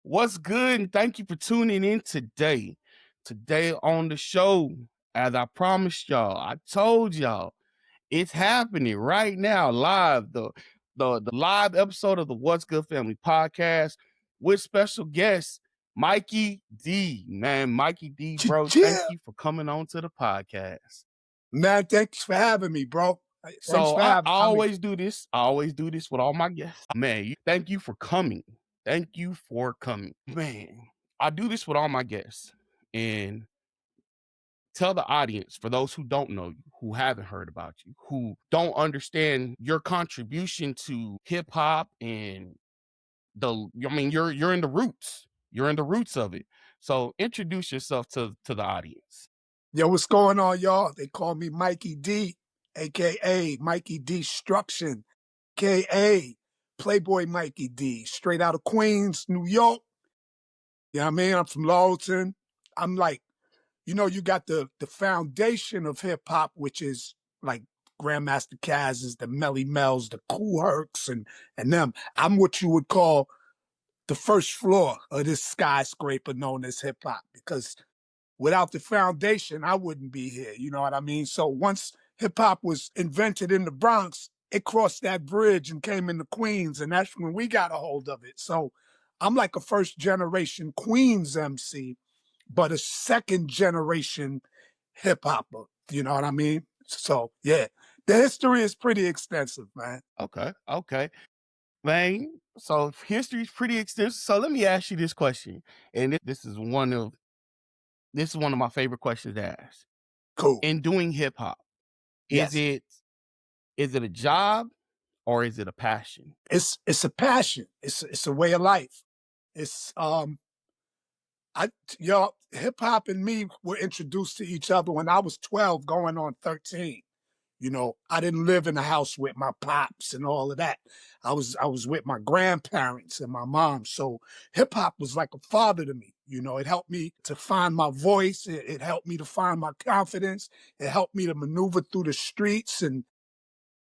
What's good? And thank you for tuning in today. Today on the show, as I promised y'all, I told y'all it's happening right now, live. The live episode of the What's Good Family podcast with special guest Mikey D. Man, Mikey D, bro, thank Yeah. you for coming on to the podcast. Man, thanks for having me, bro. Thanks So for I having me. always do this. I always do this with all my guests. Man, thank you for coming. Thank you for coming. Man, I do this with all my guests. And tell the audience, for those who don't know you, who haven't heard about you, who don't understand your contribution to hip hop and you're in the roots. You're in the roots of it. So introduce yourself to the audience. Yo, what's going on, y'all? They call me Mikey D, a.k.a. Mikey Destruction, a.k.a. Playboy Mikey D, straight out of Queens, New York. You know what I mean? I'm from Lawton. I'm like, you got the foundation of hip-hop, which is like Grandmaster Caz's, the Melly Mel's, the Cool Hercs, and them. I'm what you would call the first floor of this skyscraper known as hip-hop, because without the foundation, I wouldn't be here. You know what I mean? So once hip hop was invented in the Bronx, it crossed that bridge and came into Queens, and that's when we got a hold of it. So I'm like a first generation Queens MC, but a second generation hip hopper. You know what I mean? So yeah, the history is pretty extensive, man. Okay. Man, so history is pretty extensive. So let me ask you this question. And this is one of my favorite questions to ask. Cool. In doing hip hop, is Yes. it a job or is it a passion? It's a passion. It's a way of life. It's hip hop and me were introduced to each other when I was 12 going on 13. I didn't live in a house with my pops and all of that. I was with my grandparents and my mom. So hip hop was like a father to me. It helped me to find my voice. It helped me to find my confidence. It helped me to maneuver through the streets. And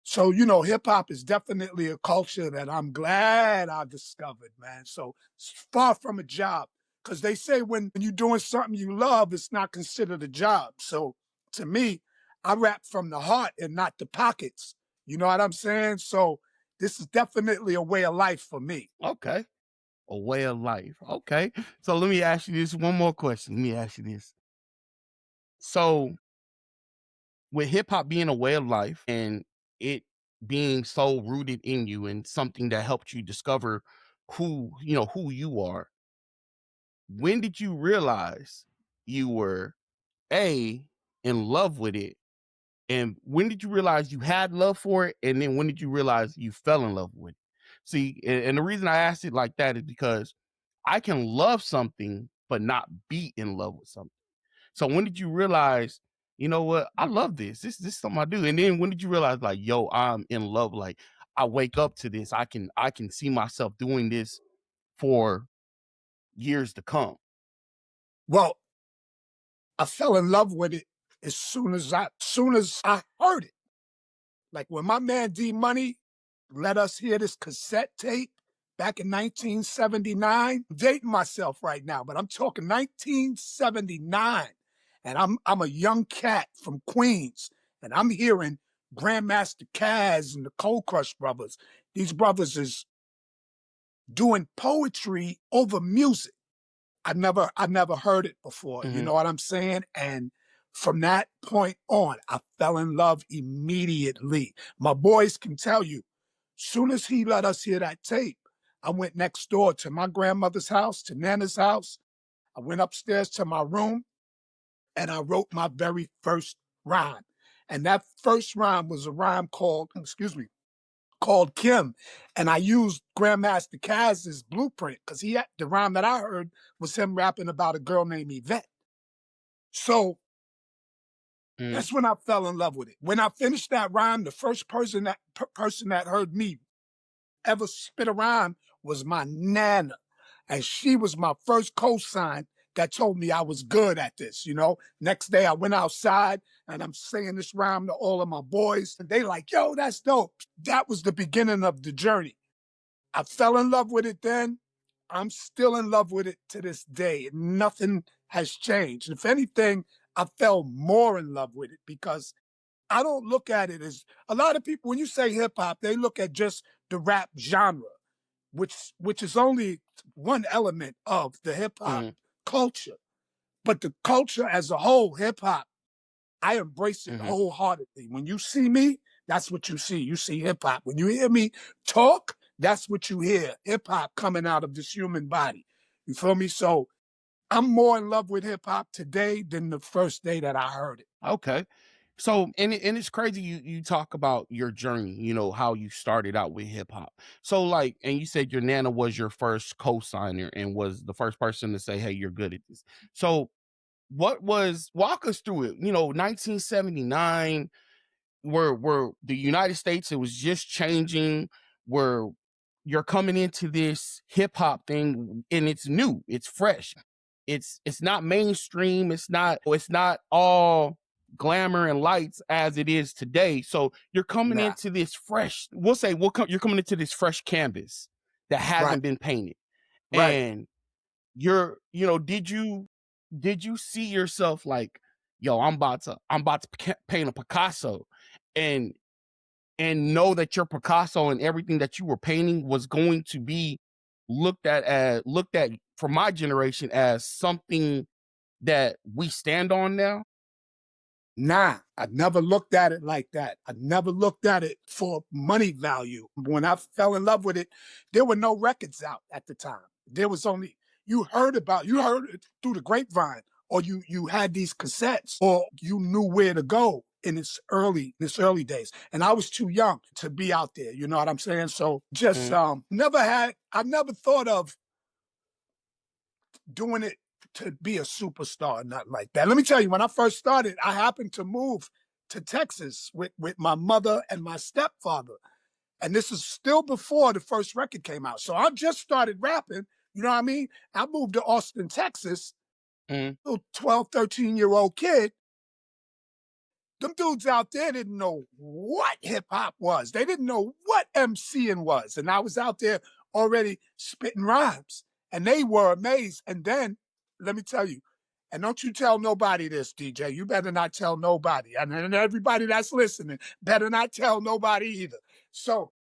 so, hip hop is definitely a culture that I'm glad I discovered, man. So it's far from a job, because they say when you're doing something you love, it's not considered a job. So to me, I rap from the heart and not the pockets. You know what I'm saying? So this is definitely a way of life for me. Okay. A way of life. Okay. So let me ask you this one more question. Let me ask you this. So with hip hop being a way of life and it being so rooted in you and something that helped you discover who you are, when did you realize you were in love with it? And when did you realize you had love for it? And then when did you realize you fell in love with it? See, and the reason I asked it like that is because I can love something, but not be in love with something. So when did you realize, you know what, I love this. This is something I do. And then when did you realize, like, yo, I'm in love? Like, I wake up to this. I can see myself doing this for years to come. Well, I fell in love with it as soon as I heard it. Like when my man D Money let us hear this cassette tape back in 1979. I'm dating myself right now, but I'm talking 1979. And I'm a young cat from Queens, and I'm hearing Grandmaster Caz and the Cold Crush Brothers. These brothers is doing poetry over music. I never heard it before. You know what I'm saying? And from that point on, I fell in love immediately. My boys can tell you, soon as he let us hear that tape, I went next door to my grandmother's house, to Nana's house. I went upstairs to my room and I wrote my very first rhyme. And that first rhyme was a rhyme called Kim. And I used Grandmaster Caz's blueprint, because the rhyme that I heard was him rapping about a girl named Yvette. So that's when I fell in love with it. When I finished that rhyme, the first person that heard me ever spit a rhyme was my Nana. And she was my first cosign that told me I was good at this. Next day I went outside and I'm saying this rhyme to all of my boys, and they like, yo, that's dope. That was the beginning of the journey. I fell in love with it then. I'm still in love with it to this day. Nothing has changed. If anything, I fell more in love with it because I don't look at it as a lot of people, when you say hip hop, they look at just the rap genre, which is only one element of the hip hop Mhm, culture. But the culture as a whole, hip hop, I embrace it mhm. wholeheartedly. When you see me, that's what you see. You see hip hop. When you hear me talk, that's what you hear. Hip hop coming out of this human body. You feel me? So I'm more in love with hip hop today than the first day that I heard it. Okay. So, and it's crazy you talk about your journey, how you started out with hip hop. So like, and you said your nana was your first co-signer and was the first person to say, "Hey, you're good at this." So, walk us through it. 1979, where the United States, it was just changing, where you're coming into this hip hop thing and it's new, it's fresh. It's not mainstream, it's not all glamour and lights as it is today. So you're coming Nah, into this fresh, you're coming into this fresh canvas that right, hasn't been painted. right. And did you see yourself like, yo, I'm about to paint a Picasso, and know that your Picasso and everything that you were painting was going to be looked at for my generation as something that we stand on now? Nah, I never looked at it like that. I never looked at it for money value. When I fell in love with it, there were no records out at the time. There was only you heard it through the grapevine, or you had these cassettes, or you knew where to go in its early days. And I was too young to be out there. You know what I'm saying? So just Mhm, I never thought of doing it to be a superstar, nothing like that. Let me tell you, when I first started, I happened to move to Texas with my mother and my stepfather. And this is still before the first record came out. So I just started rapping. You know what I mean? I moved to Austin, Texas, mhm. little 12, 13-year-old kid. Them dudes out there didn't know what hip hop was. They didn't know what MCing was. And I was out there already spitting rhymes. And they were amazed. And then, let me tell you, and don't you tell nobody this, DJ. You better not tell nobody. And everybody that's listening better not tell nobody either. So,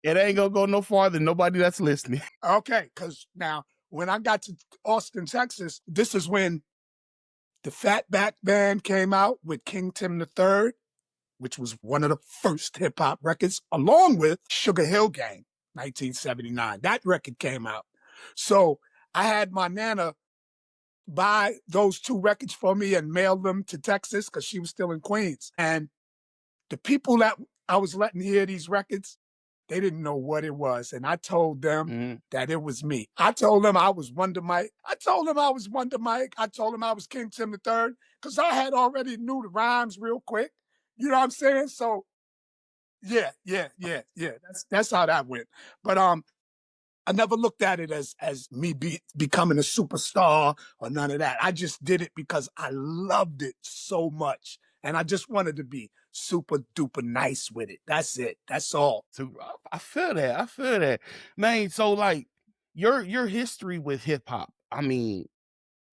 It ain't gonna go no farther than nobody that's listening. okay, because now when I got to Austin, Texas, this is when the Fatback Band came out with King Tim III, which was one of the first hip hop records, along with Sugar Hill Gang, 1979. That record came out. So I had my nana buy those two records for me and mail them to Texas because she was still in Queens. And the people that I was letting hear these records, they didn't know what it was. And I told them Mhm. that it was me. I told them I was Wonder Mike. I told them I was Wonder Mike. I told them I was King Tim III because I had already knew the rhymes real quick. You know what I'm saying? So yeah, yeah, yeah, yeah. That's how that went. But I never looked at it as me becoming a superstar or none of that. I just did it because I loved it so much, and I just wanted to be super duper nice with it. That's it. That's all. So I feel that. I feel that, man. So like your history with hip hop. I mean,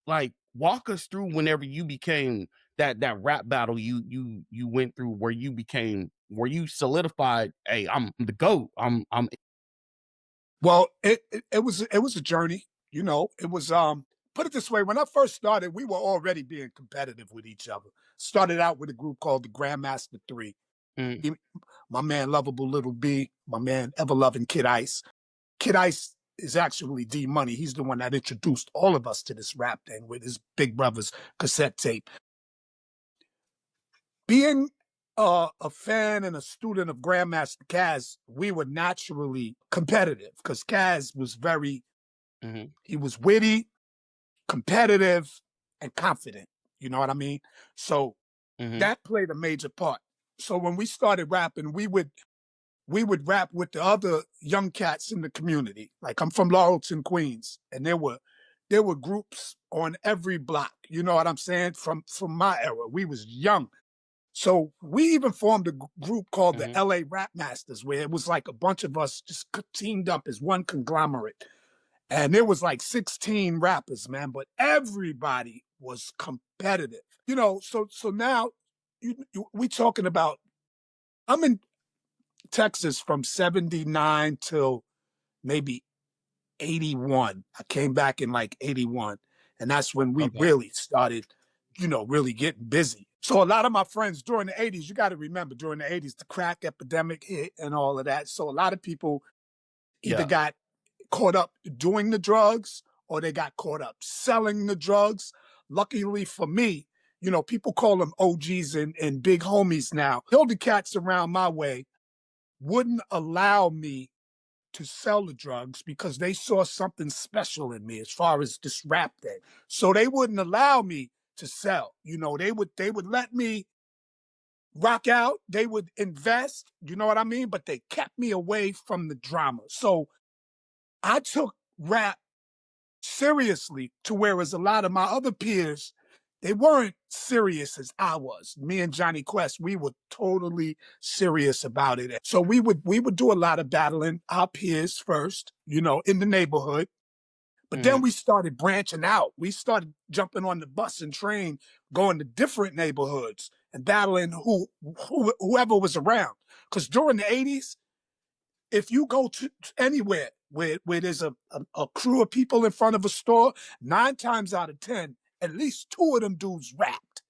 like walk us through whenever you became that rap battle you went through, where you solidified, hey, I'm the GOAT. I'm Well, it was a journey. You know, it was put it this way. When I first started, we were already being competitive with each other. Started out with a group called the Grandmaster Three. mm, My man Lovable Little B, my man Ever Loving Kid Ice. Kid Ice is actually D Money. He's the one that introduced all of us to this rap thing with his Big Brother's cassette tape. Being a fan and a student of Grandmaster Caz, we were naturally competitive because Caz was mhm, he was witty, competitive, and confident. You know what I mean? So mhm, that played a major part. So when we started rapping, we would rap with the other young cats in the community. Like I'm from Laurelton, Queens, and there were groups on every block. You know what I'm saying? From my era, we was young. So we even formed a group called the Mhm. LA Rap Masters, where it was like a bunch of us just teamed up as one conglomerate. And there was like 16 rappers, man, but everybody was competitive. So now we talking about, I'm in Texas from 79 till maybe 81. I came back in like 81. And that's when we Okay. really started, really getting busy. So a lot of my friends during the 80s, you got to remember during the 80s, the crack epidemic hit and all of that. So a lot of people either Yeah. got caught up doing the drugs or they got caught up selling the drugs. Luckily for me, people call them OGs and big homies now. The cats around my way wouldn't allow me to sell the drugs because they saw something special in me as far as this rap thing. So they wouldn't allow me to sell. They would let me rock out, they would invest, you know what I mean? But they kept me away from the drama. So I took rap seriously to whereas a lot of my other peers, they weren't serious as I was. Me and Johnny Quest, we were totally serious about it. So we would do a lot of battling our peers first, in the neighborhood. But then Mhm. we started branching out. We started jumping on the bus and train, going to different neighborhoods and battling whoever was around. Because during the 80s, if you go to anywhere where there's a crew of people in front of a store, 9 times out of 10, at least two of them dudes rapped.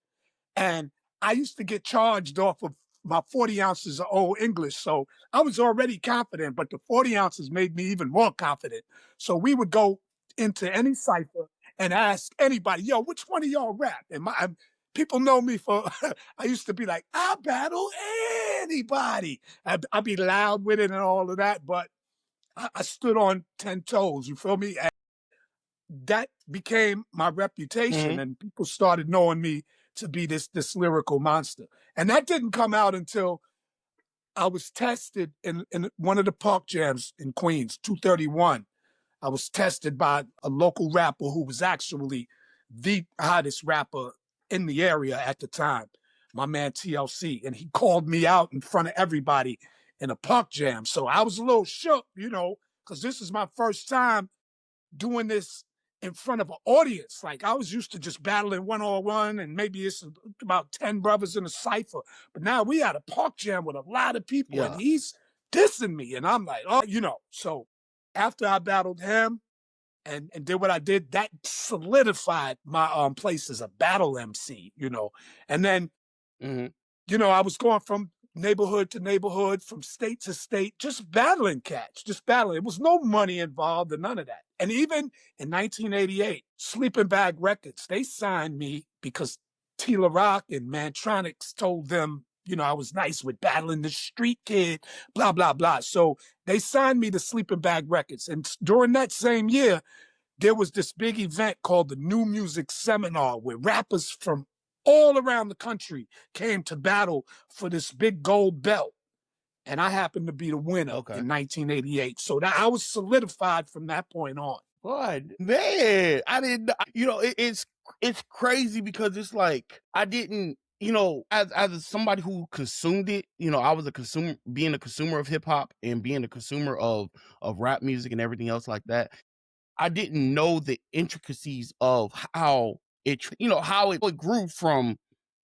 And I used to get charged off of my 40 ounces of old English. So I was already confident, but the 40 ounces made me even more confident. So we would go into any cipher and ask anybody, yo, which one of y'all rap? And people know me for, I used to be like, I battle anybody. I'd be loud with it and all of that, but I stood on 10 toes, you feel me? And that became my reputation, Mhm. and people started knowing me to be this lyrical monster. And that didn't come out until I was tested in one of the park jams in Queens, 231. I was tested by a local rapper who was actually the hottest rapper in the area at the time, my man TLC. And he called me out in front of everybody in a park jam. So I was a little shook, because this is my first time doing this in front of an audience. Like I was used to just battling one on one, and maybe it's about 10 brothers in a cipher. But now we had a park jam with a lot of people, and Yeah. he's dissing me. And I'm like, oh. So after I battled him and did what I did, that solidified my place as a battle MC. And then Mhm. I was going from neighborhood to neighborhood, from state to state, just battling cats, just battling. There was no money involved and none of that. And even in 1988, Sleeping Bag Records, they signed me because Tila Rock and Mantronics told them, I was nice with battling the street kid, blah, blah, blah. So they signed me to Sleeping Bag Records. And during that same year, there was this big event called the New Music Seminar where rappers from all around the country came to battle for this big gold belt. And I happened to be the winner Okay. in 1988. So that I was solidified from that point on. What? Man, I didn't it's crazy because it's like I didn't, as somebody who consumed it, I was a consumer being a consumer of hip hop and being a consumer of rap music and everything else like that. I didn't know the intricacies of how it grew from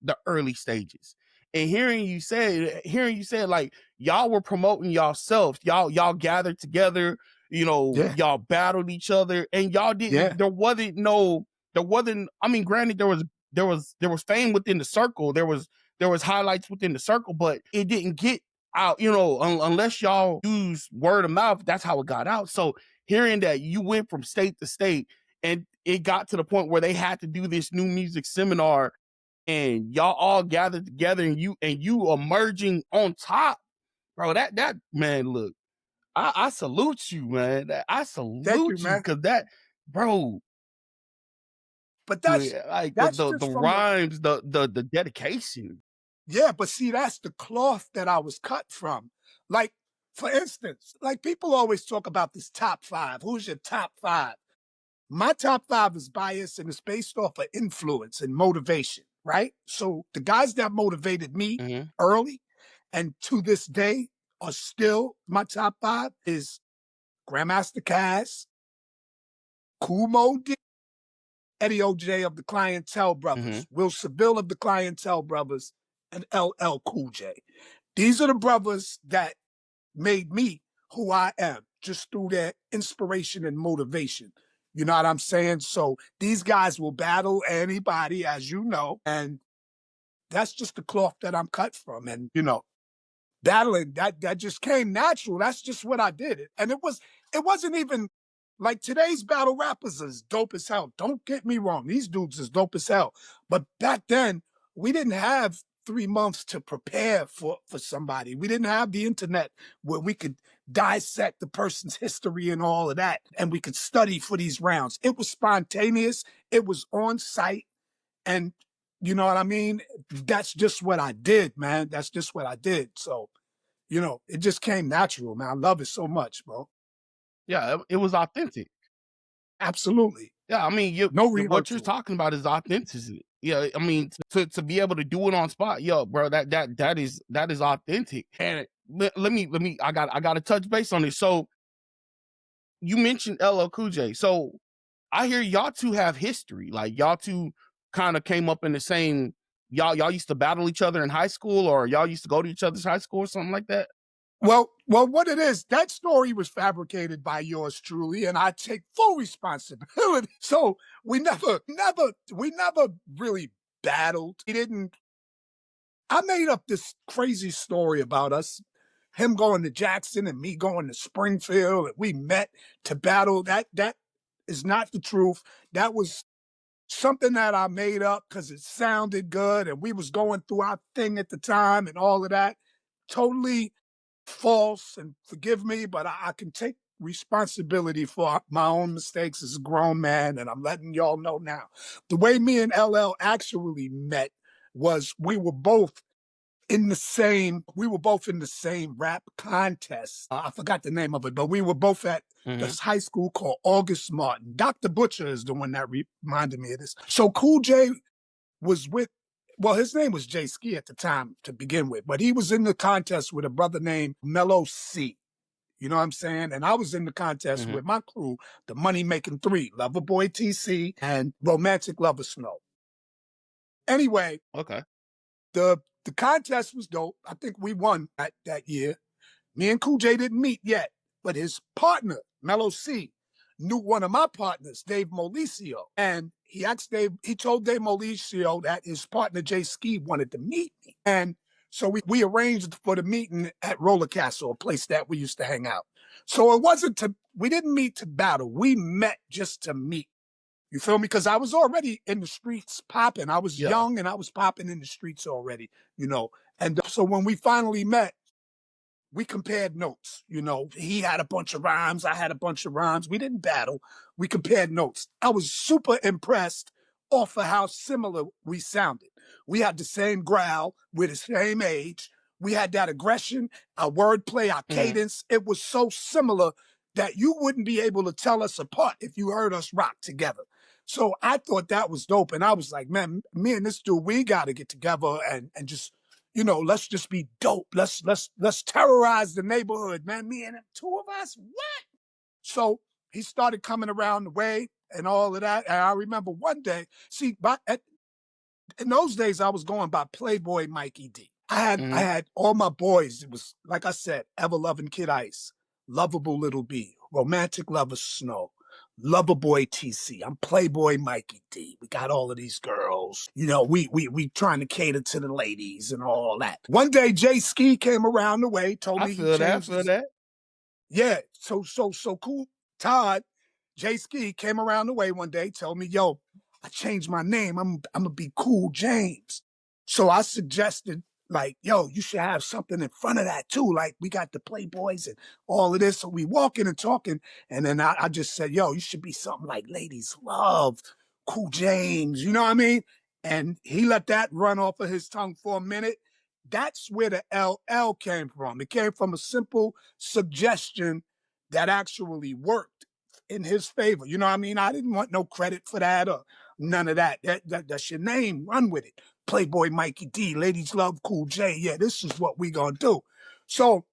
the early stages. And hearing you say like y'all were promoting yourself, y'all gathered together, Yeah, y'all battled each other, and y'all didn't. yeah, There wasn't. I mean, granted, there was fame within the circle. There was highlights within the circle, but it didn't get out. Unless y'all use word of mouth, that's how it got out. So hearing that you went from state to state and it got to the point where they had to do this new music seminar and y'all all gathered together and you emerging on top, bro. That man, look, I salute you, man. I thank you, salute you man. because that, bro, But that's like that's the just from the rhymes, the dedication. yeah, but see, that's the cloth that I was cut from. Like, for instance, like people always talk about this top five. Who's your top five? My top five is biased and it's based off of influence and motivation. right? So the guys that motivated me Mhm. early and to this day are still my top five is Grandmaster Caz, Kumo D, Eddie OJ of the Clientele Mhm. Brothers, Will Seville of the Clientele Brothers, and LL Cool J. These are the brothers that made me who I am just through their inspiration and motivation. You know what I'm saying? So these guys will battle anybody, as you know, and that's just the cloth that I'm cut from. And, battling that just came natural. That's just what I did. And it wasn't even like today's battle rappers is dope as hell. Don't get me wrong. These dudes is dope as hell. But back then, we didn't have 3 months to prepare for somebody. We didn't have the internet where we could dissect the person's history and all of that. And we could study for these rounds. It was spontaneous. It was on site. And you know what I mean? That's just what I did, man. That's just what I did. So, it just came natural, man. I love it so much, bro. Yeah, it was authentic. Absolutely. Yeah, I mean, No what you're rehearsal. talking about is authenticity. Yeah, I mean, to be able to do it on spot, yo, bro, that is authentic. And let me, I got to touch base on this. So you mentioned LL Cool J. So I hear y'all two have history. Like y'all two kind of came up in the same. Y'all used to battle each other in high school, or y'all used to go to each other's high school or something like that. Well, what it is, that story was fabricated by yours truly, and I take full responsibility. So we never really battled. We didn't. I made up this crazy story about us, him going to Jackson and me going to Springfield, and we met to battle. That is not the truth. That was something that I made up because it sounded good, and we was going through our thing at the time and all of that. Totally false, and forgive me, but I can take responsibility for my own mistakes as a grown man, and I'm letting y'all know now. The way me and LL actually met was we were both in the same rap contest. I forgot the name of it, but we were both at Hmm. this high school called August Martin. Dr. Butcher is the one that reminded me of this. So Cool J was with, well, his name was Jay Ski at the time to begin with, but he was in the contest with a brother named Mellow C. You know what I'm saying? And I was in the contest Hmm. with my crew, the Money Making Three, Loverboy TC and Romantic Lover Snow. Anyway, Okay. the contest was dope. I think we won that year. Me and Cool J didn't meet yet, but his partner, Mellow C, knew one of my partners, Dave Molicio. And he told Dave Molicio that his partner, Jay Ski, wanted to meet me. And so we arranged for the meeting at Roller Castle, a place that we used to hang out. So we didn't meet to battle. We met just to meet. You feel me? Because I was already in the streets popping. I was Yeah. young and I was popping in the streets already, you know. And so when we finally met, we compared notes. He had a bunch of rhymes. I had a bunch of rhymes. We didn't battle. We compared notes. I was super impressed off of how similar we sounded. We had the same growl. We're the same age. We had that aggression, our wordplay, our Hmm. cadence. It was so similar that you wouldn't be able to tell us apart if you heard us rock together. So I thought that was dope. And I was like, man, me and this dude, we got to get together and just let's just be dope. Let's terrorize the neighborhood, man. Me and him, two of us. What? So he started coming around the way and all of that. And I remember one day, see, in those days, I was going by Playboy Mikey D. I Hmm. had all my boys. It was like I said, ever loving Kid Ice, lovable Little B, romantic lover Snow, lover boy TC. I'm Playboy Mikey D. We got all of these girls. We trying to cater to the ladies and all that. One day, Jay Ski came around the way, told I me he feel that. I changed feel his. that. Yeah, so cool. Todd, Jay Ski came around the way one day, told me, yo, I changed my name. I'm gonna be Cool James. So I suggested, like, yo, you should have something in front of that too. Like, we got the Playboys and all of this. So we walking and talking. And then I just said, yo, you should be something like Ladies Love, Cool James, you know what I mean? And he let that run off of his tongue for a minute. That's where the LL came from. It came from a simple suggestion that actually worked in his favor. You know what I mean? I didn't want no credit for that or none of that. That's your name. Run with it. Playboy Mikey D, ladies love Cool J. Yeah, this is what we gonna do. So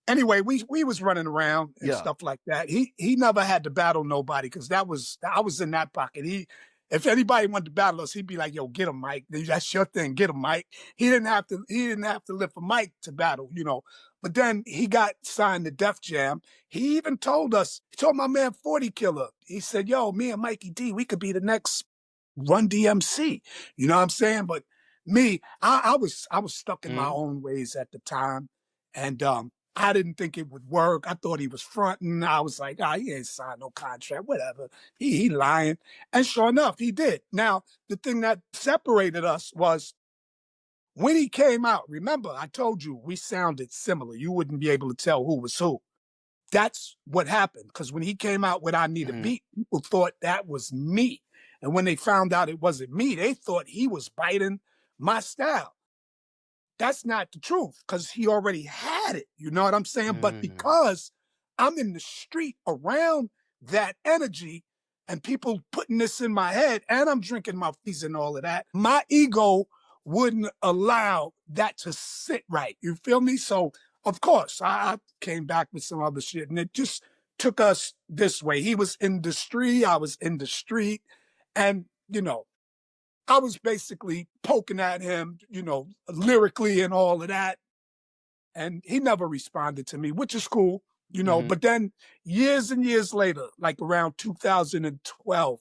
anyway, we was running around and Yeah. stuff like that. He never had to battle nobody because I was in that pocket. If anybody wanted to battle us, he'd be like, "Yo, get him, Mike. That's your thing. Get him, Mike." He didn't have to lift a mic to battle, you know. But then he got signed to Def Jam. He even told us, he told my man 40 Killer. He said, "Yo, me and Mikey D, we could be the next Run DMC." You know what I'm saying? But me, I was stuck in my Mhm. own ways at the time, and I didn't think it would work. I thought he was fronting. I was like, ah, he ain't signed no contract, whatever. He lying. And sure enough, he did. Now, the thing that separated us was when he came out. Remember, I told you we sounded similar. You wouldn't be able to tell who was who. That's what happened. Because when he came out with I Need a Mhm. Beat, people thought that was me. And when they found out it wasn't me, they thought he was biting my style. That's not the truth because he already had it. You know what I'm saying? But Mm. because I'm in the street around that energy and people putting this in my head and I'm drinking my fees and all of that, my ego wouldn't allow that to sit right. You feel me? So, of course, I came back with some other shit and it just took us this way. He was in the street, I was in the street. And, you know, I was basically poking at him, you know, lyrically and all of that. And he never responded to me, which is cool, you know. Mhm. But then years and years later, like around 2012,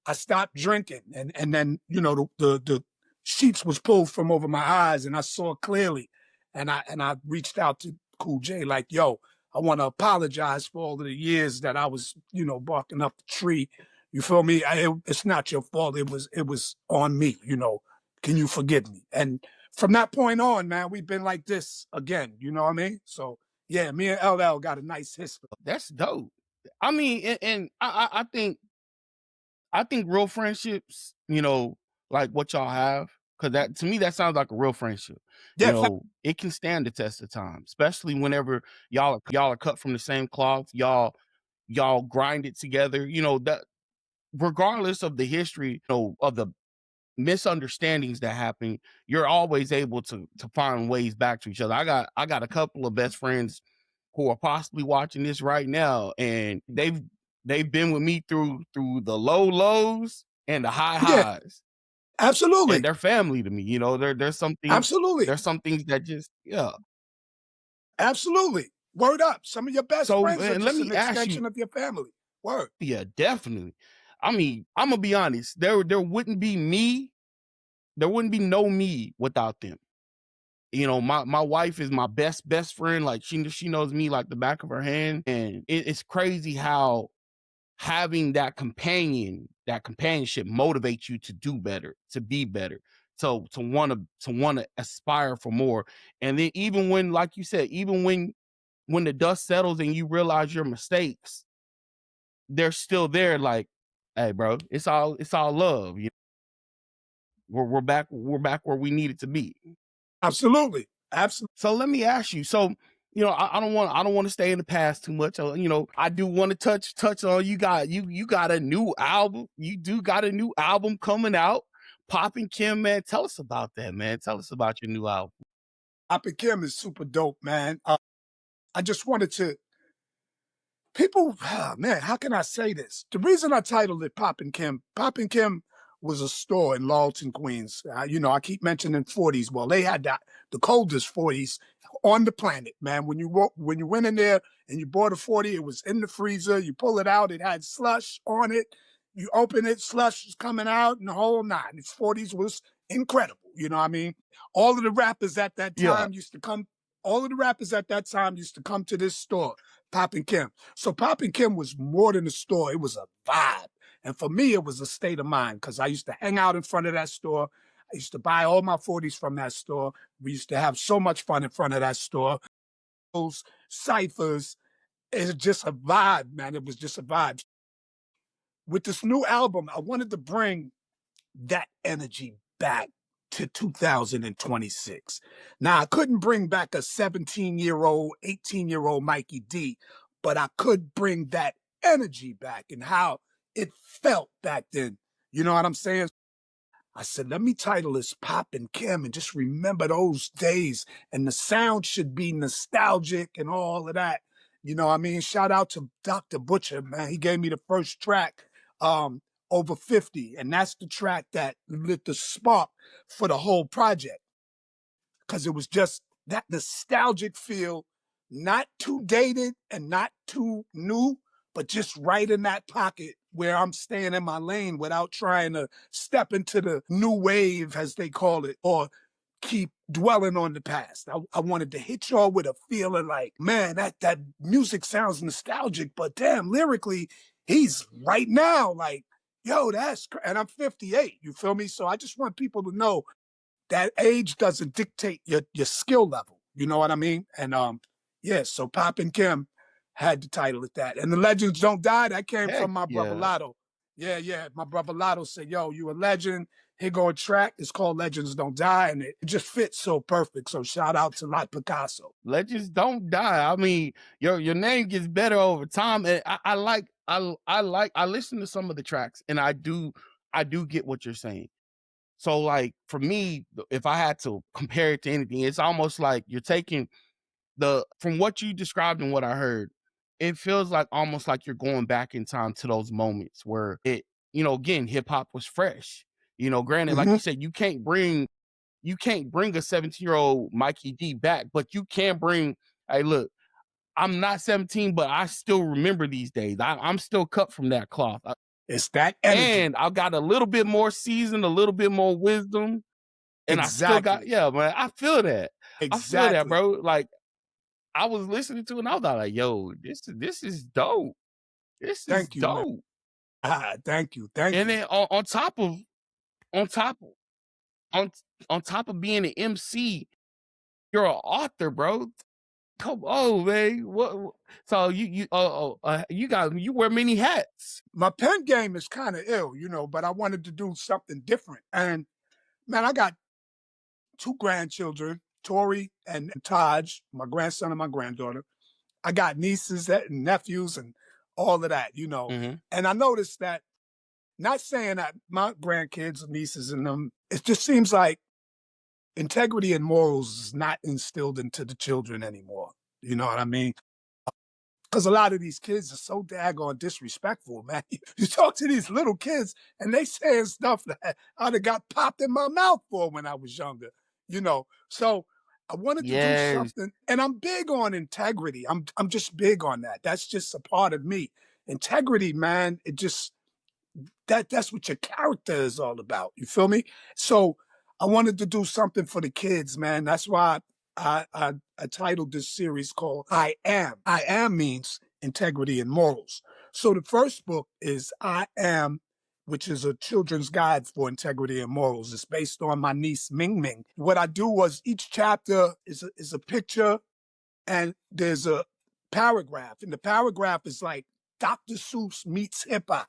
I stopped drinking, and then you know the sheets was pulled from over my eyes, and I saw clearly, and I reached out to Cool J like, yo, I want to apologize for all of the years that I was you know barking up the tree. You feel me? It's not your fault. It was on me. You know, can you forgive me? And from that point on, man, we've been like this again. You know what I mean? So yeah, me and LL got a nice history. That's dope. I mean, and I think real friendships, like what y'all have, because that to me that sounds like a real friendship. Yeah, It can stand the test of time, especially whenever y'all are cut from the same cloth. Y'all grind it together. That regardless of the history, of the misunderstandings that happen, you're always able to find ways back to each other. I got a couple of best friends who are possibly watching this right now, and they've been with me through the low lows and the high yeah, highs, and absolutely, they're family to me. absolutely. There's some things that just, yeah. Absolutely. Word up. Some of your best So, friends are man, let just me an ask you, extension of your family. Word. yeah, definitely. I mean, I'm gonna be honest. There wouldn't be me. There wouldn't be no me without them. My wife is my best friend. Like she knows me like the back of her hand, and it's crazy how having that companionship motivates you to do better, to be better, to want to aspire for more. And then even when, like you said, even when the dust settles and you realize your mistakes, they're still there. Like, hey, bro, it's all love. We're back where we needed to be. Absolutely. Absolutely. So let me ask you. So, I don't want to stay in the past too much. I do want to touch on, you got a new album. You do got a new album coming out. Poppin' Kim, man. Tell us about that, man. Tell us about your new album. Papa Kim is super dope, man. I just wanted to people, man, how can I say this? The reason I titled it Pop and Kim was a store in Lawton, Queens. You know, I keep mentioning 40s. Well, they had the coldest 40s on the planet, man. When you went in there and you bought a 40, it was in the freezer. You pull it out, it had slush on it. You open it, slush is coming out, and the whole nine. Its 40s was incredible. You know what I mean? All of the rappers at that Yeah. time used to come. All of the rappers at that time used to come to this store, Pop and Kim. So Pop and Kim was more than a store, it was a vibe. And for me, it was a state of mind because I used to hang out in front of that store. I used to buy all my 40s from that store. We used to have so much fun in front of that store. Those ciphers, it's just a vibe, man. It was just a vibe. With this new album, I wanted to bring that energy back to 2026. Now, I couldn't bring back a 17-year-old, 18-year-old Mikey D, but I could bring that energy back and how it felt back then. You know what I'm saying? I said, let me title this Pop and Kim and just remember those days. And the sound should be nostalgic and all of that. You know what I mean? Shout out to Dr. Butcher, man. He gave me the first track, Over 50. And that's the track that lit the spark for the whole project. Because it was just that nostalgic feel, not too dated and not too new, but just right in that pocket where I'm staying in my lane without trying to step into the new wave, as they call it, or keep dwelling on the past. I wanted to hit y'all with a feeling like, man, that music sounds nostalgic, but damn, lyrically, he's right now like, yo, and I'm 58, you feel me? So I just want people to know that age doesn't dictate your skill level. You know what I mean? And yeah, so Pop and Kim had the title of that. And the Legends Don't Die, that came Heck from my brother yeah. Lotto. Yeah, yeah. My brother Lotto said, yo, you a legend. Here go a track. It's called Legends Don't Die. And it just fits so perfect. So shout out to Lot Picasso. Legends don't die. I mean, your name gets better over time. And I listen to some of the tracks and I do get what you're saying. So like for me, if I had to compare it to anything, it's almost like you're taking from what you described and what I heard, it feels like almost like you're going back in time to those moments where again, hip hop was fresh. Granted, like Mm-hmm. you said, you can't bring a 17-year-old Mikey D back, but you can bring, hey, look, I'm not 17, but I still remember these days. I'm still cut from that cloth. It's that energy. And I got a little bit more season, a little bit more wisdom, and I still got, Exactly. yeah, man. I feel that. I feel that, Exactly. bro. Like I was listening to it and I was like, yo, this is dope. This is Thank you, man. dope. Thank you. Thank And you. then on top of on on top of being an MC, you're an author, bro. Come on, man. So you wear many hats. My pen game is kind of ill, but I wanted to do something different. And man, I got two grandchildren, Tori and Taj, my grandson and my granddaughter. I got nieces and nephews and all of that. Mhm. And I noticed that, not saying that my grandkids, nieces, and them, it just seems like integrity and morals is not instilled into the children anymore. You know what I mean? Because a lot of these kids are so daggone disrespectful, man. You talk to these little kids and they saying stuff that I'd have got popped in my mouth for when I was younger. So I wanted to do Yes. something, and I'm big on integrity. I'm just big on that. That's just a part of me. Integrity, man, that's what your character is all about. You feel me? So I wanted to do something for the kids, man. That's why I titled this series called I Am. I Am means integrity and morals. So the first book is I Am, which is a children's guide for integrity and morals. It's based on my niece Ming Ming. What I do was each chapter is a picture and there's a paragraph, and the paragraph is like Dr. Seuss meets hip hop.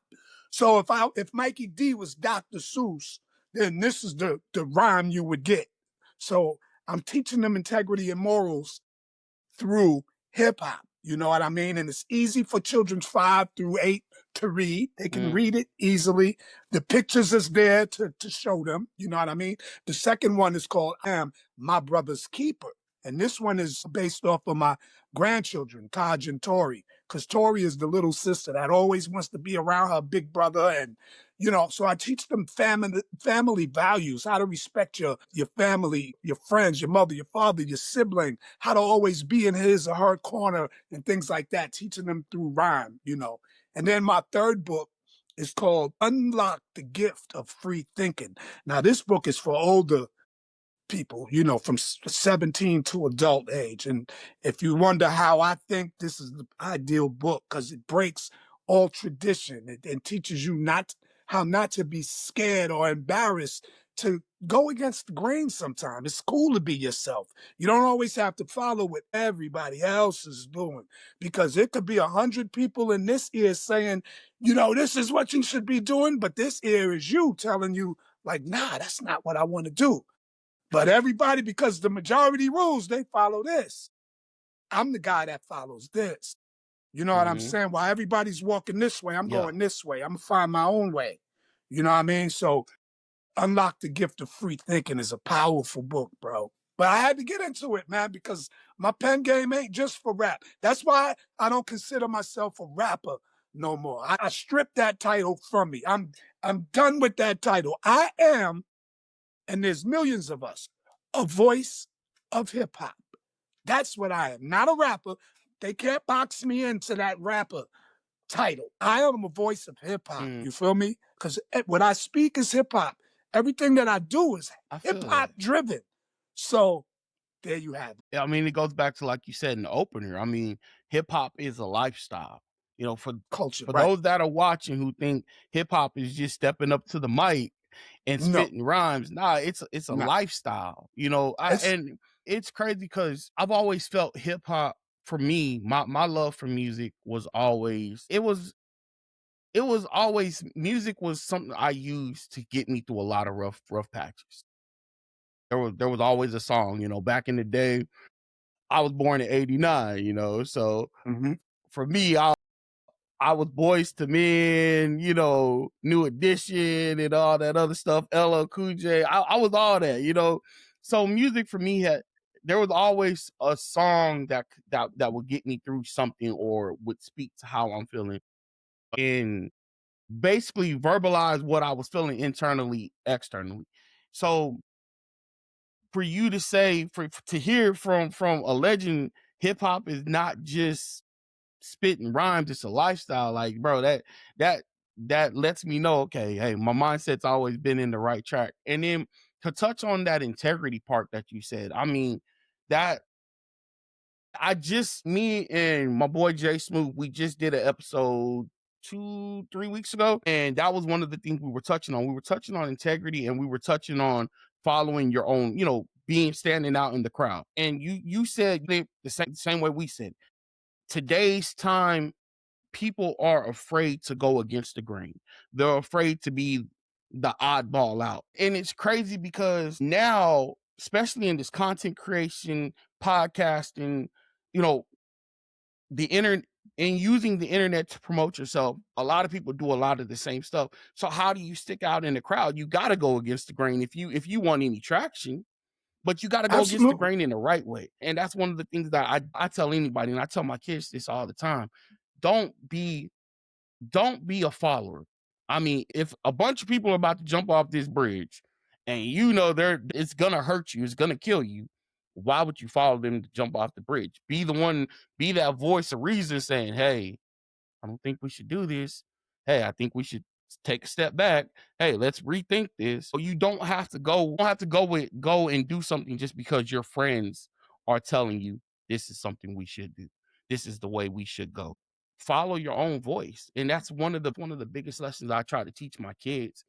So if Mikey D was Dr. Seuss, then this is the rhyme you would get. So I'm teaching them integrity and morals through hip hop. You know what I mean? And it's easy for children 5 through 8 to read. They can Mhm. read it easily. The pictures is there to show them. You know what I mean? The second one is called I Am My Brother's Keeper. And this one is based off of my grandchildren, Taj and Tori, because Tori is the little sister that always wants to be around her big brother. And, so I teach them family values, how to respect your family, your friends, your mother, your father, your sibling, how to always be in his or her corner and things like that, teaching them through rhyme. And then my third book is called Unlock the Gift of Free Thinking. Now, this book is for older people, from 17 to adult age. And if you wonder how I think, this is the ideal book because it breaks all tradition and teaches you how not to be scared or embarrassed to go against the grain sometimes. It's cool to be yourself. You don't always have to follow what everybody else is doing because it could be 100 people in this ear saying, this is what you should be doing, but this ear is you telling you, like, nah, that's not what I want to do. But everybody, because the majority rules, they follow this. I'm the guy that follows this. You know what I'm Mhm. saying? While everybody's walking this way, I'm Yeah. going this way. I'm gonna find my own way. You know what I mean? So Unlock the Gift of Free Thinking is a powerful book, bro. But I had to get into it, man, because my pen game ain't just for rap. That's why I don't consider myself a rapper no more. I stripped that title from me. I'm done with that title. I am, and there's millions of us, a voice of hip hop. That's what I am. Not a rapper. They can't box me into that rapper title. I am a voice of hip hop. Mm, You feel me? Because what I speak is hip hop. Everything that I do is I hip feel hop that. driven. So there you have it. Yeah, I mean, it goes back to like you said in the opener. I mean, hip hop is a lifestyle. You know, Culture, for right? those that are watching who think hip hop is just stepping up to the mic and No, spitting rhymes, nah, it's a no. lifestyle. You know, It's and it's crazy because I've always felt hip hop for me, my love for music was always it was always music was something I used to get me through a lot of rough patches. There was always a song, you know, back in the day. I was born in '89, you know, so mhm. for me, I was Boys to Men, you know, New Edition and all that other stuff, LL Cool J. I was all that, you know. So music for me had there was always a song that would get me through something or would speak to how I'm feeling and basically verbalize what I was feeling internally, externally. So for you to say, to hear from a legend, hip hop is not just spitting rhymes, it's a lifestyle. Like, bro, that that lets me know, okay, hey, my mindset's always been in the right track. And then to touch on that integrity part that you said, I mean, that me and my boy Jay Smooth, we just did an episode 2, 3 weeks ago, and that was one of the things we were touching on. We were touching on integrity, and we were touching on following your own, you know, being standing out in the crowd. And you said the same way we said. Today's time, people are afraid to go against the grain. They're afraid to be the oddball out. And it's crazy because now, especially in this content creation, podcasting, you know, the internet and using the internet to promote yourself, a lot of people do a lot of the same stuff. So how do you stick out in the crowd? You got to go against the grain if you want any traction, but you got to go against the Absolutely. grain in the right way. And that's one of the things that I tell anybody, and I tell my kids this all the time. Don't be don't be a follower. I mean, if a bunch of people are about to jump off this bridge and you know it's gonna hurt you, it's gonna kill you, why would you follow them to jump off the bridge? Be the one, be that voice of reason saying, hey, I don't think we should do this. Hey, I think we should take a step back. Hey, let's rethink this. So you don't have to go and do something just because your friends are telling you this is something we should do. This is the way we should go. Follow your own voice. And that's one of the biggest lessons I try to teach my kids.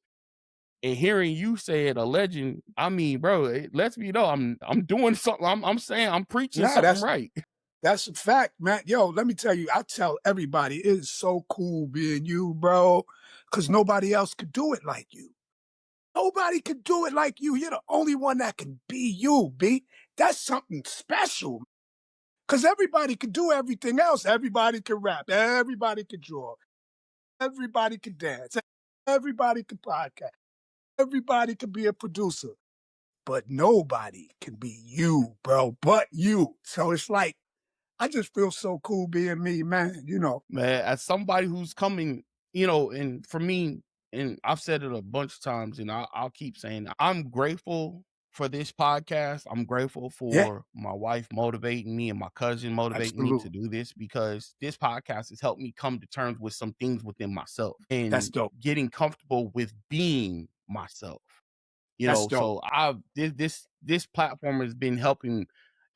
And hearing you say it, a legend, I mean, bro, it lets me know I'm doing something. I'm saying I'm preaching Nah, something right. that's a fact, man. Yo, let me tell you, I tell everybody it is so cool being you, bro. Cause nobody else could do it like you. Nobody could do it like you. You're the only one that can be you, B. That's something special. Cause everybody could do everything else. Everybody could rap. Everybody could draw. Everybody could dance. Everybody could podcast. Everybody could be a producer. But nobody can be you, bro, but you. So it's like, I just feel so cool being me, man. Man, as somebody who's coming, you know, and for me, and I've said it a bunch of times, and I'll keep saying, I'm grateful for this podcast. I'm grateful Yeah, for my wife motivating me and my cousin motivating me to absolutely. do this because this podcast has helped me come to terms with some things within myself That's and dope. getting comfortable with being myself. You That's know, dope. so I've this platform has been helping.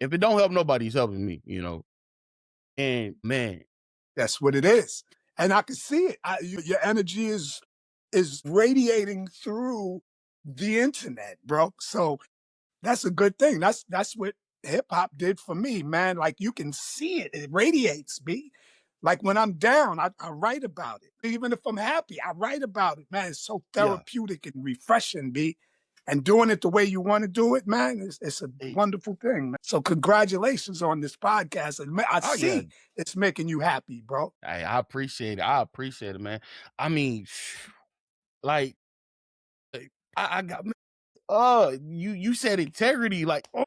If it don't help nobody, it's helping me. You know, and man, That's what it is. And I can see it. Your energy is radiating through the internet, bro. So that's a good thing. That's what hip hop did for me, man. Like you can see it. It radiates me. Like when I'm down, I write about it. Even if I'm happy, I write about it, man. It's so yeah. therapeutic and refreshing, B. And doing it the way you want to do it, man, it's a wonderful thing, man. So congratulations on this podcast. And I Oh yeah, see it's making you happy, bro. I appreciate it. I appreciate it, man. I mean, like I got you said integrity, like, oh,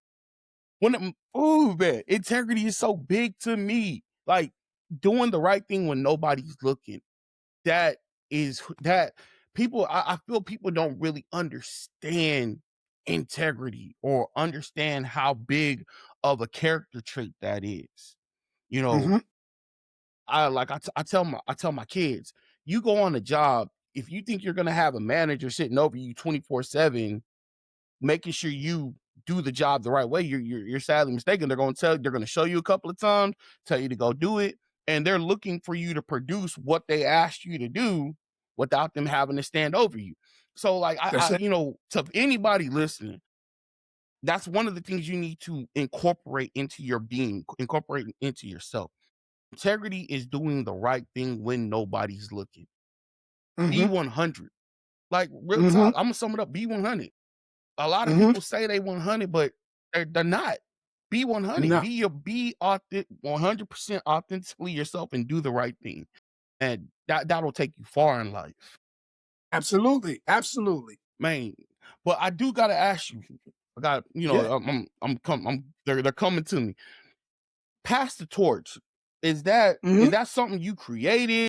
man, integrity is so big to me. Like, doing the right thing when nobody's looking. That is that I feel people don't really understand integrity or understand how big of a character trait that is. You know, Hmm. I tell my kids, you go on a job, if you think you're gonna have a manager sitting over you 24/7, making sure you do the job the right way, you're sadly mistaken. They're gonna show you a couple of times, tell you to go do it, and they're looking for you to produce what they asked you to do without them having to stand over you. So, like, That's it. to anybody listening, that's one of the things you need to incorporate into your being, incorporate into yourself. Integrity is doing the right thing when nobody's looking. Be Hmm. 100. Like, real Hmm. talk, I'm gonna sum it up. Be 100. A lot of Hmm. people say they 100, but they're not. Be 100. No, Be 100% authentically yourself and do the right thing. And that'll take you far in life, absolutely, absolutely. man. But I do gotta ask you. I got Yeah. they're coming to me. Pass the torch. Hmm. Is that something you created?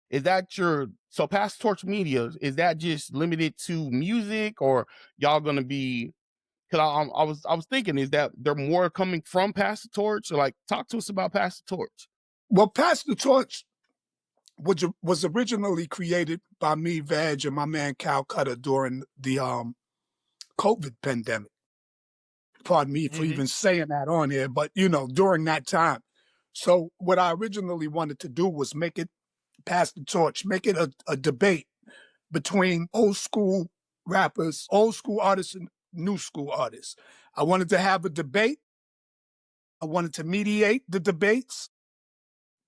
Is that your so Pass the Torch Media? Is that just limited to music, or y'all gonna be? Because I was thinking, is that there more coming from Pass the Torch? Or, like, talk to us about Pass the Torch. Well, Pass the Torch was originally created by me, Veg, and my man Cal Cutter during the COVID pandemic. Pardon me for Hmm. even saying that on here, but during that time. So what I originally wanted to do was make it pass the torch, make it a debate between old school rappers, old school artists, and new school artists. I wanted to have a debate. I wanted to mediate the debates.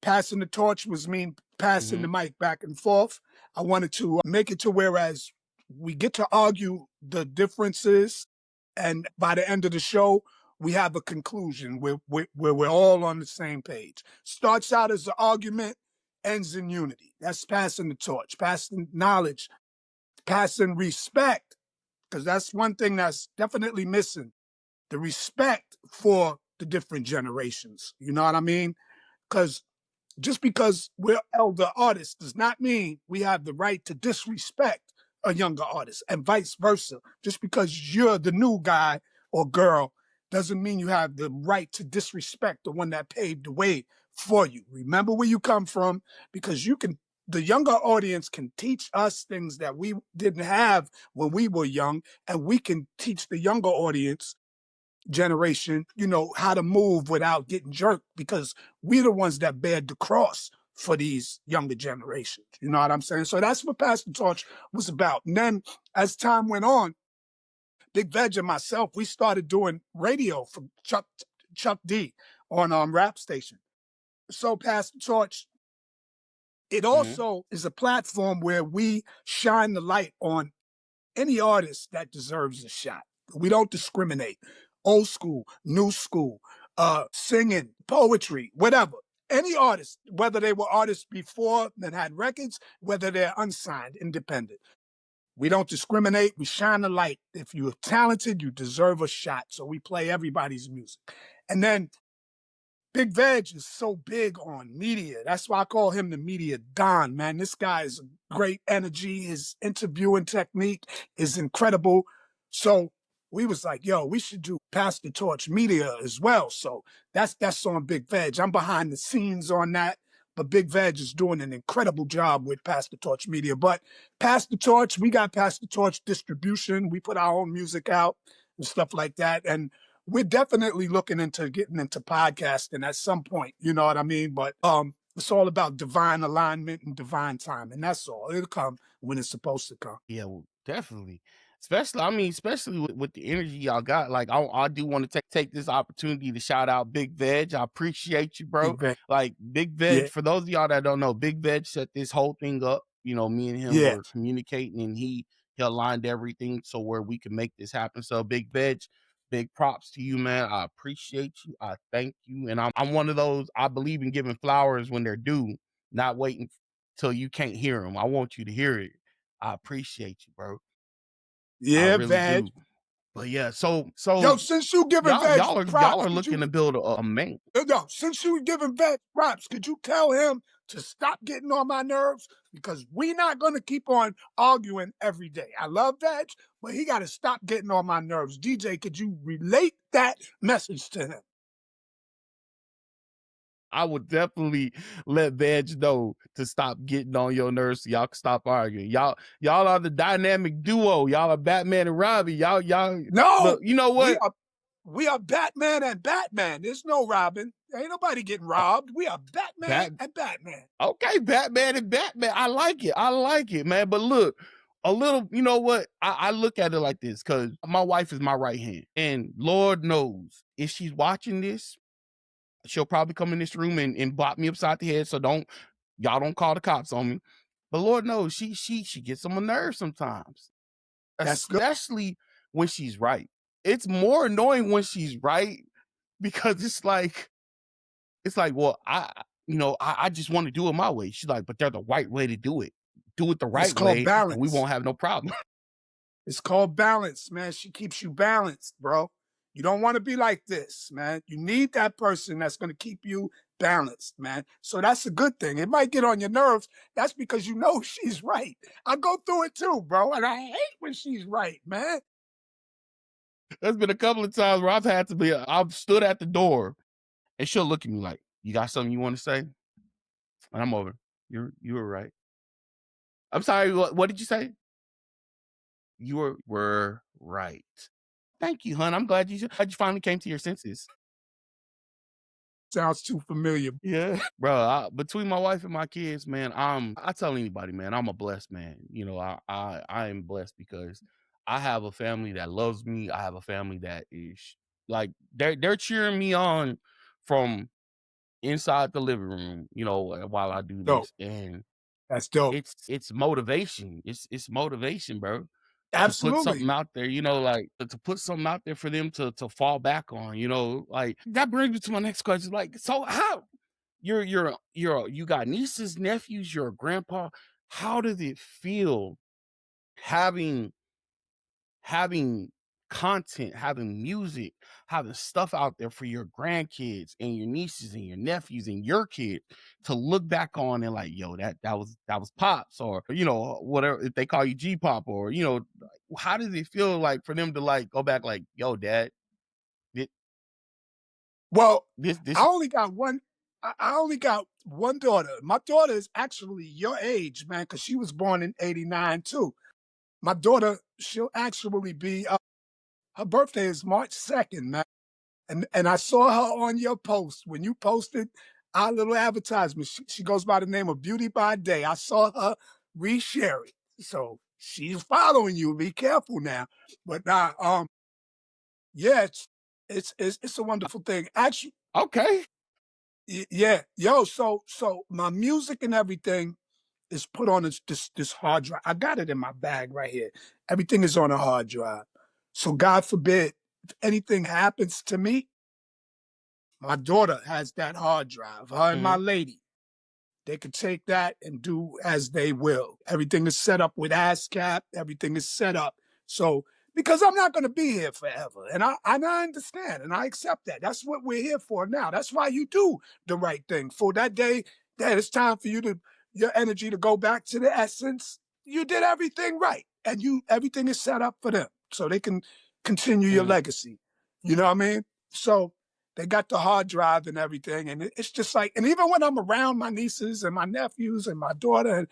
Passing the torch was mean passing the Hmm. mic back and forth. I wanted to make it to whereas we get to argue the differences, and by the end of the show, we have a conclusion where we're all on the same page. Starts out as an argument, ends in unity. That's passing the torch, passing knowledge, passing respect, because that's one thing that's definitely missing, the respect for the different generations. You know what I mean? Because just because we're elder artists does not mean we have the right to disrespect a younger artist, and vice versa. Just because you're the new guy or girl doesn't mean you have the right to disrespect the one that paved the way for you. Remember where you come from, because the younger audience can teach us things that we didn't have when we were young, and we can teach the younger audience generation, how to move without getting jerked, because we're the ones that bared the cross for these younger generations. You know what I'm saying? So that's what Pass the Torch was about. And then as time went on, Big Veg and myself, we started doing radio for Chuck D on rap station. So Pass the Torch, it Hmm. also is a platform where we shine the light on any artist that deserves a shot. We don't discriminate. Old school, new school, singing, poetry, whatever. Any artist, whether they were artists before that had records, whether they're unsigned, independent. We don't discriminate. We shine the light. If you're talented, you deserve a shot. So we play everybody's music. And then Big Veg is so big on media. That's why I call him the media don, man. This guy is great energy. His interviewing technique is incredible. So we was like, yo, we should do Pass the Torch Media as well. So that's on Big Veg. I'm behind the scenes on that. But Big Veg is doing an incredible job with Pass the Torch Media. But Pass the Torch, we got Pass the Torch distribution. We put our own music out and stuff like that. And we're definitely looking into getting into podcasting at some point. You know what I mean? But it's all about divine alignment and divine time, and that's all. It'll come when it's supposed to come. Yeah, well, definitely. Especially with the energy y'all got. Like, I do want to take this opportunity to shout out Big Veg. I appreciate you, bro. Big Veg. Like, Big Veg, Yeah, for those of y'all that don't know, Big Veg set this whole thing up. Me and him yeah. were communicating, and he aligned everything so where we can make this happen. So, Big Veg, big props to you, man. I appreciate you. I thank you. And I'm one of those, I believe in giving flowers when they're due, not waiting till you can't hear them. I want you to hear it. I appreciate you, bro. I Yeah, really Vag. do. But yeah, Yo, since you giving y'all Vag y'all are y'all props, are could looking you to build a main. no, since you giving Vag props, could you tell him to stop getting on my nerves? Because we not gonna keep on arguing every day. I love Vag, but he gotta stop getting on my nerves. DJ, could you relate that message to him? I would definitely let Veg know to stop getting on your nerves so y'all can stop arguing. Y'all are the dynamic duo. Y'all are Batman and Robbie. Y'all No, look, you know we what? are we are Batman and Batman. There's no Robin. Ain't nobody getting Uh, robbed. We are Batman Bat and Batman. okay, Batman and Batman. I like it. I like it, man. But look, a little, you know what? I look at it like this because my wife is my right hand. And Lord knows if she's watching this, she'll probably come in this room and bop me upside the head. So y'all don't call the cops on me. But Lord knows she gets on my nerves sometimes, That's good. especially when she's right. It's more annoying when she's right because it's like, well, I just want to do it my way. She's like, but there's the right way to do it. Do it the It's right called way, and we balance. won't have no problem. It's called balance, man. She keeps you balanced, bro. You don't want to be like this, man. You need that person that's going to keep you balanced, man. So that's a good thing. It might get on your nerves. That's because you know she's right. I go through it too, bro. And I hate when she's right, man. There's been a couple of times where I've stood at the door and she'll look at me like, you got something you want to say? And I'm over. You were right. I'm sorry, what did you say? You were right. Thank you, hon. I'm glad you finally came to your senses. Sounds too familiar. Yeah, bro. Between my wife and my kids, man, I tell anybody, man, I'm a blessed man. I am blessed because I have a family that loves me. I have a family that is like they're cheering me on from inside the living room, while I do Dope. this, and That's dope. it's motivation. It's motivation, bro. To put Absolutely. something out there, like to put something out there for them to fall back on, like that brings me to my next question. Like, so how you got nieces, nephews, you're a grandpa. How does it feel having having content, having music, having stuff out there for your grandkids and your nieces and your nephews and your kids to look back on and like, yo, that was pops, or whatever, if they call you G pop, or how does it feel like for them to like go back like, yo, dad, thi- Well, this I this only got one. I only got one daughter. My daughter is actually your age, man, because she was born in '89 too. My daughter, she'll actually be. Her birthday is March 2nd, man. And I saw her on your post when you posted our little advertisement. She goes by the name of Beauty by Day. I saw her reshare it, so she's following you. Be careful now. But yeah, it's a wonderful thing. Actually, okay. yeah, yo. So my music and everything is put on this hard drive. I got it in my bag right here. Everything is on a hard drive. So God forbid if anything happens to me, my daughter has that hard drive. Her and my Mhm, lady, they can take that and do as they will. Everything is set up with ASCAP. Everything is set up. So because I'm not going to be here forever, and I understand and I accept that. That's what we're here for now. That's why you do the right thing. For that day that it's time for you to your energy to go back to the essence. You did everything right, and you everything is set up for them so they can continue your mhm, legacy. You know what I mean? So they got the hard drive and everything. And it's just like, and even when I'm around my nieces and my nephews and my daughter,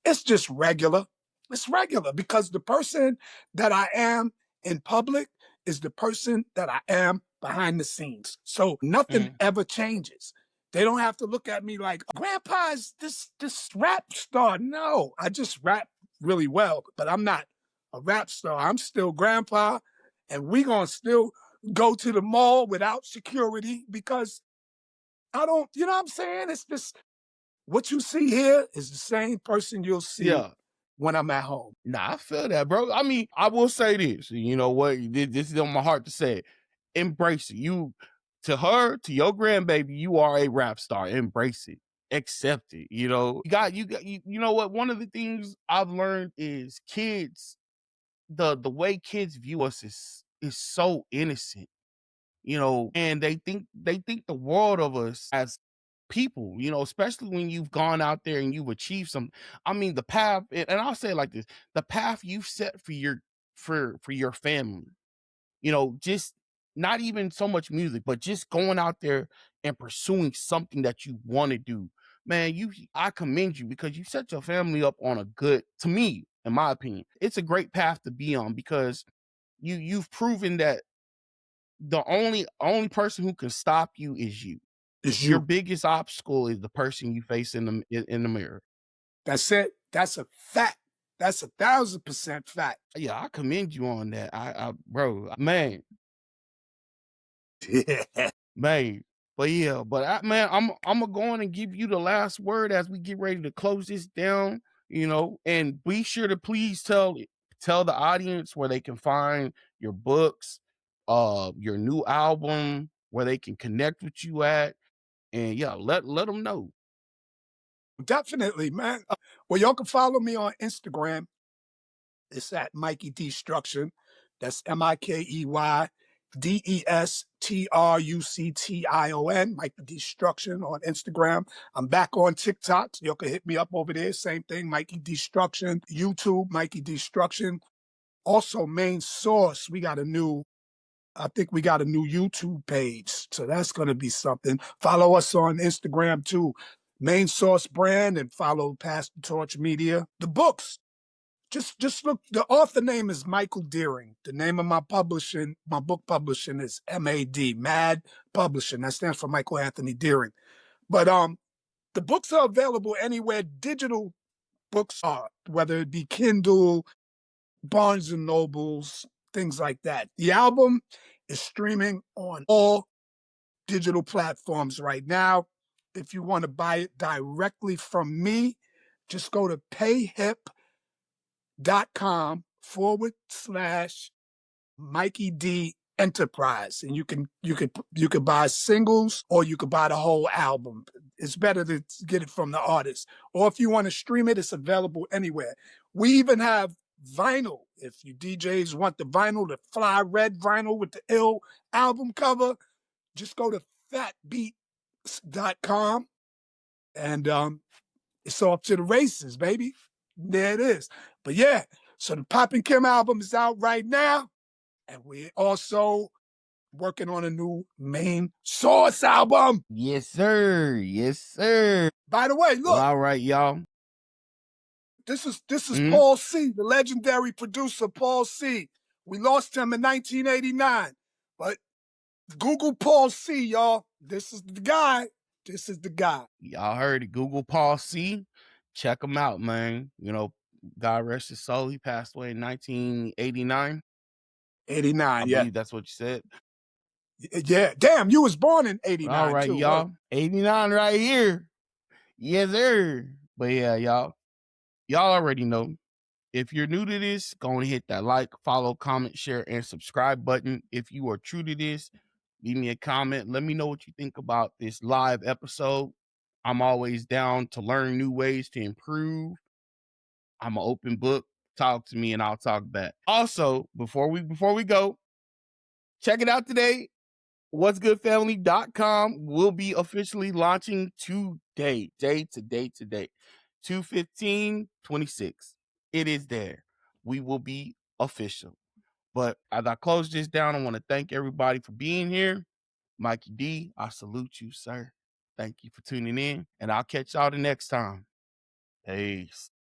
it's just regular. It's regular because the person that I am in public is the person that I am behind the scenes. So nothing mhm, ever changes. They don't have to look at me like, Grandpa is this rap star. No, I just rap really well, but I'm not a rap star. I'm still Grandpa, and we gonna still go to the mall without security because I don't, you know what I'm saying? It's just what you see here is the same person you'll see yeah. when I'm at home. Nah, I feel that, bro. I mean, I will say this. You know what? This is on my heart to say it. Embrace it. To her, to your grandbaby, you are a rap star. Embrace it. Accept it. You know what? One of the things I've learned is kids the way kids view us is so innocent, and they think the world of us as people, especially when you've gone out there and you've achieved some. I mean, the path, and I'll say it like this: the path you've set for your family, just not even so much music, but just going out there and pursuing something that you want to do. Man, I commend you because you set your family up on a good, to me, in my opinion, it's a great path to be on because you've proven that the only person who can stop you is you. It's Your you. biggest obstacle is the person you face in the mirror. That's it. That's a fact. That's 1,000% fact. Yeah, I commend you on that. Bro, man, Yeah. man. But yeah, but man, I'm gonna go on and give you the last word as we get ready to close this down. And be sure to please tell the audience where they can find your books, your new album, where they can connect with you at, and yeah, let them know. Definitely, man. Well, y'all can follow me on Instagram. It's at Mikey Destruction. That's MikeyDestruction, Mikey Destruction on Instagram. I'm back on TikTok. So y'all can hit me up over there. Same thing, Mikey Destruction. YouTube, Mikey Destruction. Also, Main Source. I think we got a new YouTube page. So that's going to be something. Follow us on Instagram too. Main Source Brand, and follow Pastor Torch Media. The books. Just look. The author name is Michael Deering. The name of my book publishing is MAD, Mad Publishing. That stands for Michael Anthony Deering. But the books are available anywhere digital books are, whether it be Kindle, Barnes and Nobles, things like that. The album is streaming on all digital platforms right now. If you want to buy it directly from me, just go to payhip.com/. Mikey D Enterprise, and you can buy singles or you could buy the whole album. It's better to get it from the artist. Or if you want to stream it, it's available anywhere. We even have vinyl. If you DJs want the vinyl, the fly red vinyl with the ill album cover, just go to fatbeats.com and it's off to the races, baby. There it is. But yeah, so the Poppin' Kim album is out right now. And we also working on a new Main Source album. Yes, sir. Yes, sir. By the way, Well, look, all right, y'all. this is Mhm. Paul C, the legendary producer Paul C. We lost him in 1989, but Google Paul C, y'all. This is the guy. This is the guy. Y'all heard it. Google Paul C. Check him out, man. God rest his soul. He passed away in 1989. 89, I yeah. believe that's what you said. Yeah. Damn, you was born in But all 89 right, too. Word. y'all. 89 right here. Yes, sir. But yeah, y'all already know. If you're new to this, go and hit that like, follow, comment, share, and subscribe button. If you are true to this, leave me a comment. Let me know what you think about this live episode. I'm always down to learn new ways to improve. I'm an open book. Talk to me and I'll talk back. Also, before we go, check it out today. What'sgoodfamily.com will be officially launching today. Today. 2/15/26. It is there. We will be official. But as I close this down, I want to thank everybody for being here. Mikey D, I salute you, sir. Thank you for tuning in, and I'll catch y'all the next time. Peace.